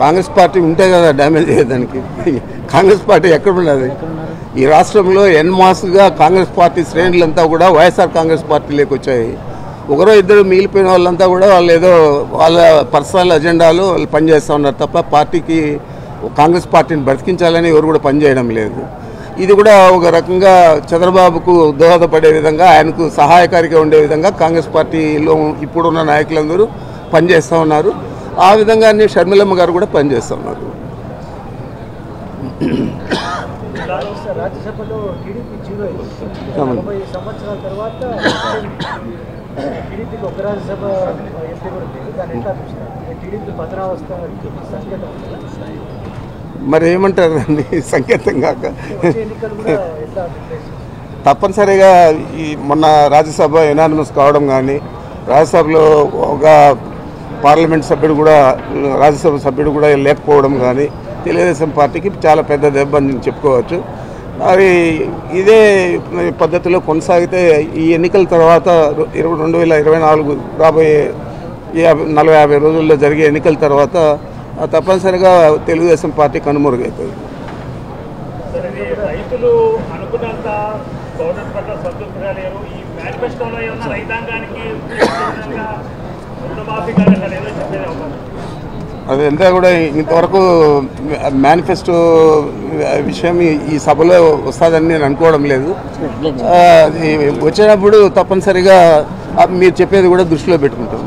Congress party ఉంటే కదా damage అయ్యేదానికి. కాంగ్రెస్ పార్టీ ఎక్కడ ఉన్నది? ఈ రాష్ట్రంలో ఎన్మాస్గా కాంగ్రెస్ పార్టీ శ్రేణులంతా కూడా వైఎస్ఆర్ కాంగ్రెస్ పార్టీలోకి వచ్చాయి. ఒకరో ఇద్దరు మిగిలిపోయిన వాళ్ళంతా కూడా వాళ్ళు ఏదో వాళ్ళ పర్సనల్ అజెండాలు వాళ్ళు పనిచేస్తూ ఉన్నారు తప్ప పార్టీకి కాంగ్రెస్ పార్టీని బ్రతికించాలని ఎవరు కూడా పనిచేయడం లేదు. ఇది కూడా ఒక రకంగా చంద్రబాబుకు దోహదపడే విధంగా, ఆయనకు సహాయకారిగా ఉండే విధంగా కాంగ్రెస్ పార్టీలో ఇప్పుడున్న నాయకులందరూ పనిచేస్తూ ఉన్నారు. ఆ విధంగానే షర్మిలమ్మ గారు కూడా పనిచేస్తూ ఉన్నారు. రాజ్యసభలో టీడీపీ 40 సంవత్సరాల తర్వాత టీడీపీకి ఒక రాజ్యసభ ఎంపీ కూడా లేదు. దాన్ని ఎట్లా చూస్తారు? టీడీపీ పతనావస్థ సంకేతం మరి ఏమంటారు దాన్ని సంకేతం కాక? ఎన్నికలు కూడా ఎట్లా తప్పనిసరిగా ఈ మొన్న రాజ్యసభ ఎనానిమస్ కావడం కానీ, రాజ్యసభలో ఒక పార్లమెంట్ సభ్యుడు కూడా రాజ్యసభ సభ్యుడు కూడా లేకపోవడం కానీ తెలుగుదేశం పార్టీకి చాలా పెద్ద దెబ్బ అని చెప్పుకోవచ్చు. మరి ఇదే పద్ధతిలో కొనసాగితే ఈ ఎన్నికల తర్వాత 2024 రాబోయే 40-50 రోజుల్లో జరిగే ఎన్నికల తర్వాత తప్పనిసరిగా తెలుగుదేశం పార్టీ కనుమరుగవుతుంది. రైతులు అనుకున్నంత గవర్నమెంట్ పట్ల సంతృప్తిగా లేరు. ఈ మేనిఫెస్టోలో ఏమన్నా రైతాంగానికి అదంతా కూడా ఇంతవరకు మేనిఫెస్టో విషయం ఈ సభలో వస్తుందని నేను అనుకోవడం లేదు. వచ్చినప్పుడు తప్పనిసరిగా మీరు చెప్పేది కూడా దృష్టిలో పెట్టుకుంటాం.